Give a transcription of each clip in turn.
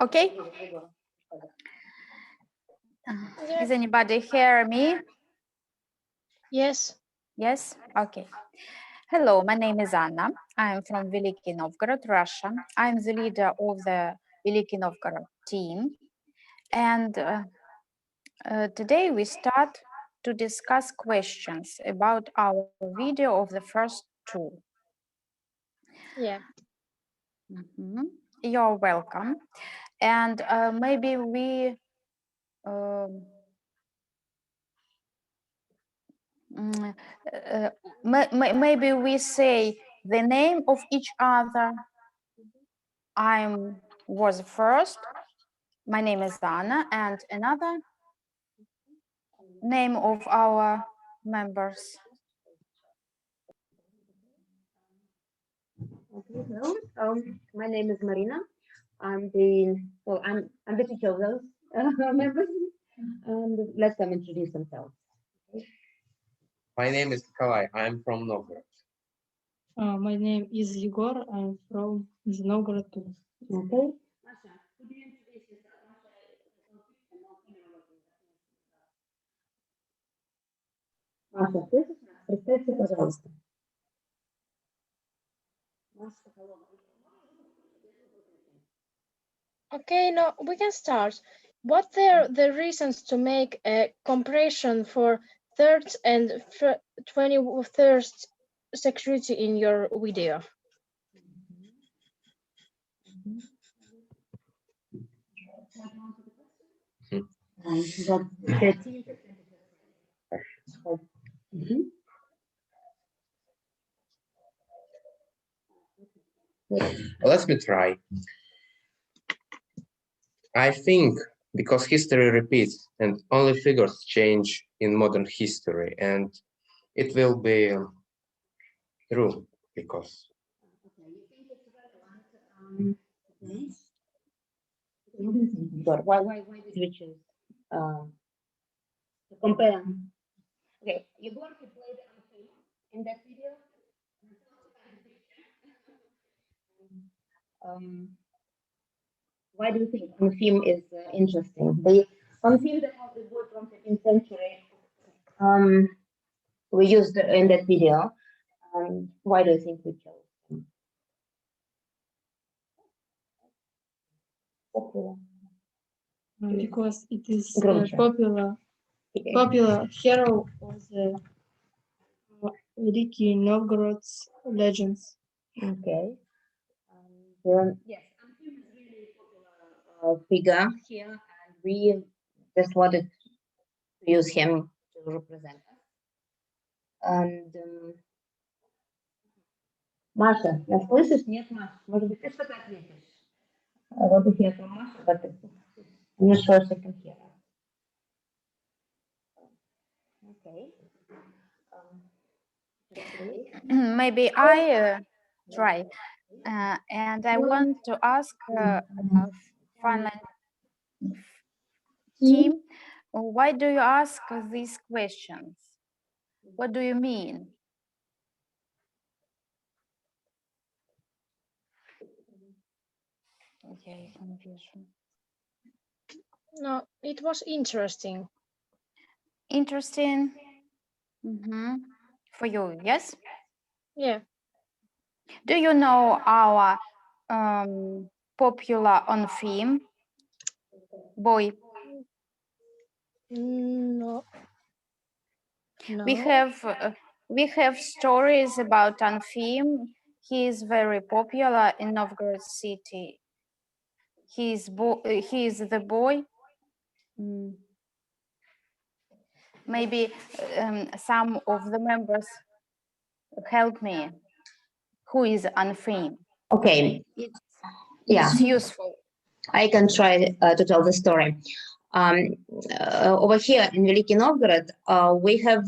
Okay. Is anybody hear me? Yes. Yes. Okay. Hello, my name is Anna. I'm from Veliki Novgorod, Russia. I'm the leader of the Veliki Novgorod team. And today we start to discuss questions about our video of the first two. Yeah. You're welcome. And maybe we maybe we say the name of each other. I was first. My name is Anna, and another name of our members. Okay, hello. My name is Marina. I'm the teacher of those members. And let them introduce themselves. My name is Nikolai. I'm from Novgorod. My name is Igor. I'm from Novgorod too. Okay. Маша, представься, пожалуйста. Okay, now we can start. What are the reasons to make a comparison for third and 21st security in your video? Let me try. I think because history repeats and only figures change in modern history, and it will be true because. Why did we choose to compare? Okay, Igor, he played in that video. Why do you think on film is interesting? On film that was the boy from 13th century, we used in that video. Why do you think we chose him? Because it is a popular hero of the Veliki Novgorod's legends. Okay. Yes, Anfim is really popular figure here, and we just wanted to use him to represent us. And Маша, нас слышишь? Нет, Маша? Может быть, ты что-то ответишь? I want to hear from Masha, but I'm not sure if I can hear her. Okay. Maybe I try. And I want to ask Finland team, why do you ask these questions? What do you mean? Okay, confusion. No, it was interesting. Interesting. For you, yes? Yeah. Do you know our popular on film boy? No. We have stories about Anfim. He is very popular in Novgorod city. He is the boy. Maybe some of the members help me. Who is Anfim? Okay. It's useful. I can try to tell the story. Over here in Veliki Novgorod, we have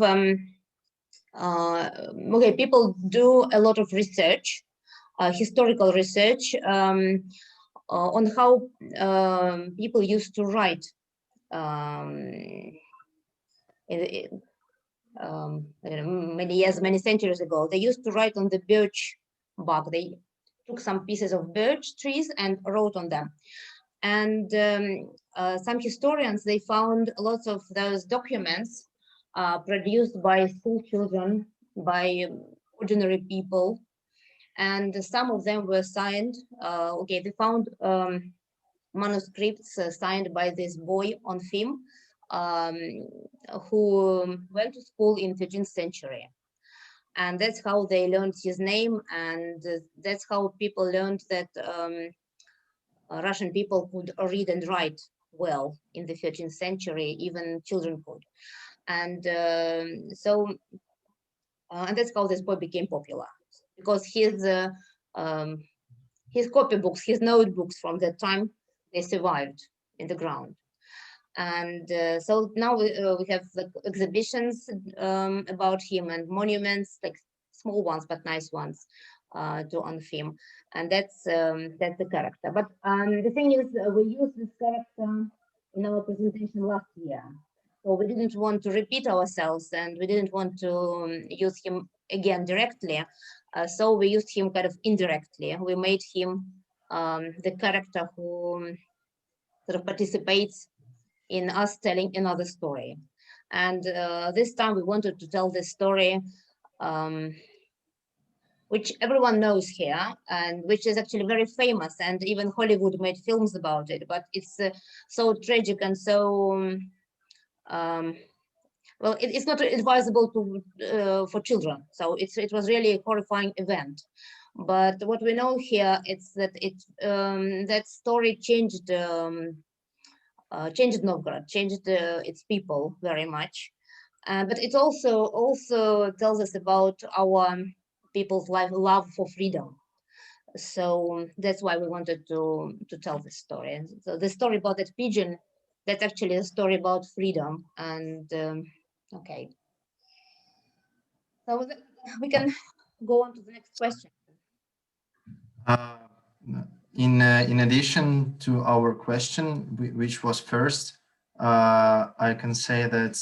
people do a lot of research, historical research on how people used to write many centuries ago. They used to write on the birch bark. They took some pieces of birch trees and wrote on them. And some historians, they found lots of those documents produced by school children, by ordinary people, and some of them were signed. Okay, they found manuscripts signed by this boy on film who went to school in 13th century. And that's how they learned his name, and that's how people learned that Russian people could read and write well in the 13th century, even children could. And and that's how this boy became popular, because his copybooks, his notebooks from that time, they survived in the ground. And so now we have like exhibitions about him and monuments, like small ones but nice ones on him, and that's the character. But the thing is, we used this character in our presentation last year, so we didn't want to repeat ourselves, and we didn't want to use him again directly. So we used him kind of indirectly. We made him the character who sort of participates in us telling another story. And this time we wanted to tell this story which everyone knows here, and which is actually very famous, and even Hollywood made films about it, but it's so tragic and so well, it's not advisable to for children. So it was really a horrifying event. But what we know here is that that story changed Novgorod, changed its people very much. But it also tells us about our people's love for freedom. So that's why we wanted to tell this story. And so the story about that pigeon, that's actually a story about freedom. And okay, so we can go on to the next question. In addition to our question, which was first, I can say that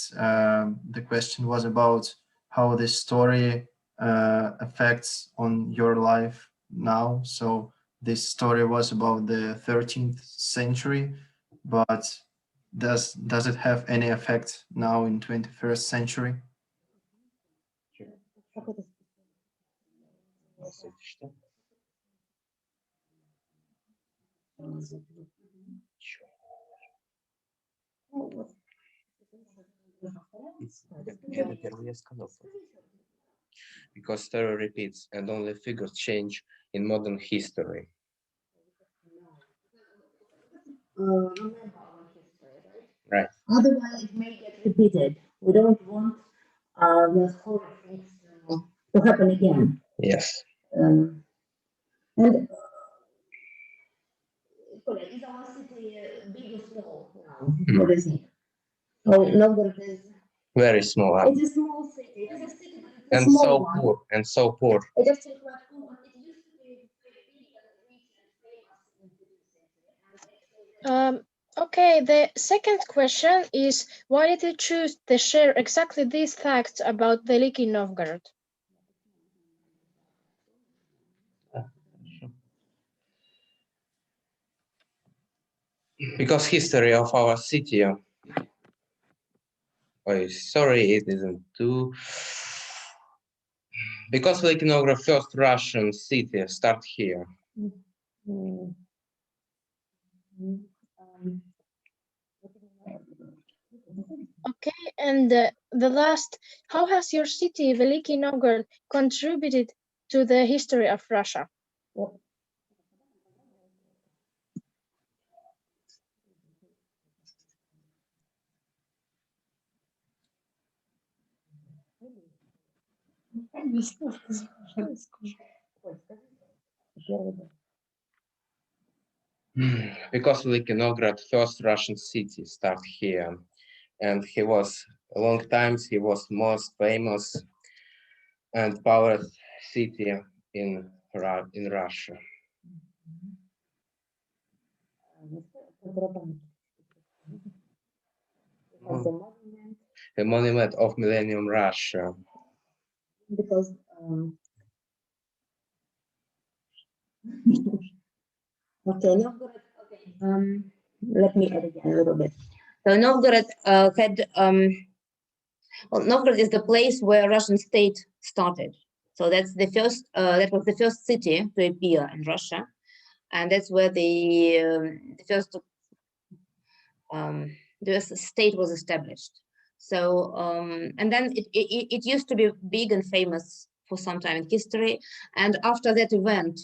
the question was about how this story affects on your life now. So this story was about the 13th century, but does it have any effect now in 21st century? Because story repeats and only figures change in modern history. Right. Otherwise, it may get repeated. We don't want those horror things to happen again. Yes. And is our city big or small now? What is it? Oh, Novgorod is Very small. it's a small city. It is a city, but it's a And small so one. poor. And so poor. It's actually quite cool, but it used to be very big and rich and famous in the 15th century. Okay, the second question is, why did you choose to share exactly these facts about Veliki Novgorod? Because history of our city. Oh, sorry, it isn't too. Because Veliki Novgorod, first Russian city, start here. Okay, and the last, how has your city, Veliki Novgorod, contributed to the history of Russia? Because Veliki Novgorod, first Russian city, start here. And he was, a long time, he was most famous and powerful city in Russia. A monument of Millennium Russia. Because okay, Novgorod, okay. Let me add again a little bit. So Novgorod Novgorod is the place where Russian state started. So that's the first. That was the first city to appear in Russia, and that's where the first state was established. So and then it used to be big and famous for some time in history. And after that event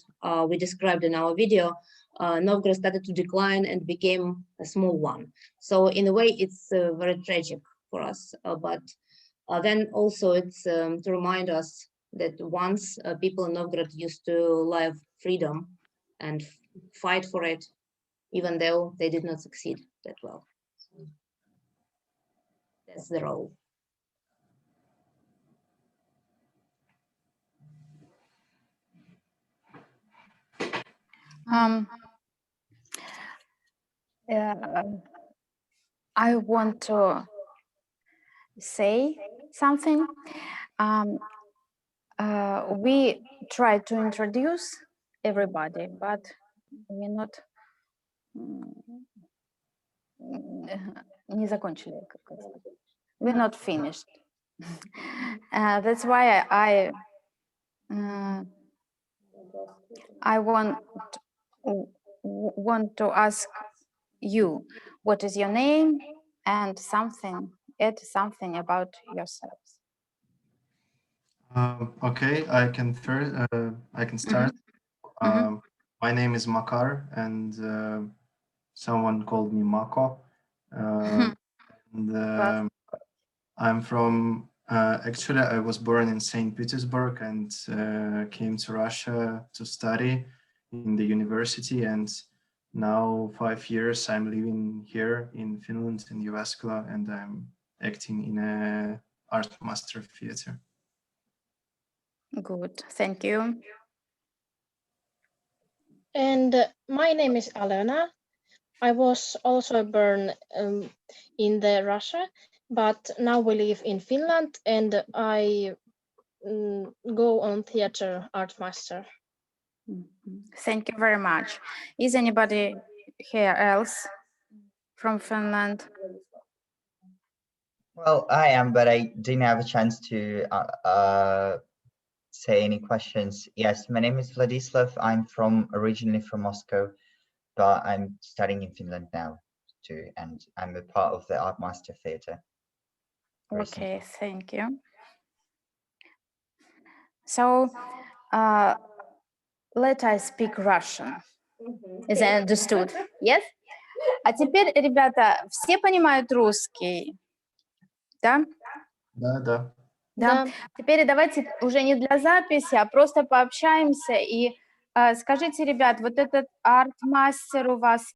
we described in our video, Novgorod started to decline and became a small one. So in a way, it's very tragic for us. But then also it's to remind us that once people in Novgorod used to live freedom and fight for it, even though they did not succeed that well. So that's the role. I want to say something. We try to introduce everybody, but we're not не закончили, как сказать. We're not finished. That's why I want to ask you, what is your name, and add something about yourselves. Okay, I can start. My name is Makar, and someone called me Mako. And I'm from, actually, I was born in St. Petersburg and came to Russia to study in the university. And now 5 years I'm living here in Finland, in Jyväskylä, and I'm acting in a art master theater. Good, thank you. And my name is Alena. I was also born in the Russia, but now we live in Finland, and I go on theater art master. Thank you very much. Is anybody here else from Finland? Well, I am, but I didn't have a chance to say any questions. Yes, my name is Vladislav. I'm originally from Moscow, but I'm studying in Finland now too, and I'm a part of the Art Master Theatre. Okay, thank you. So let us speak Russian. Is that understood? Yes? А теперь, ребята, все понимают русский? Да? Да. Да. Теперь давайте уже не для записи, а просто пообщаемся и скажите, ребят, вот этот арт-мастер у вас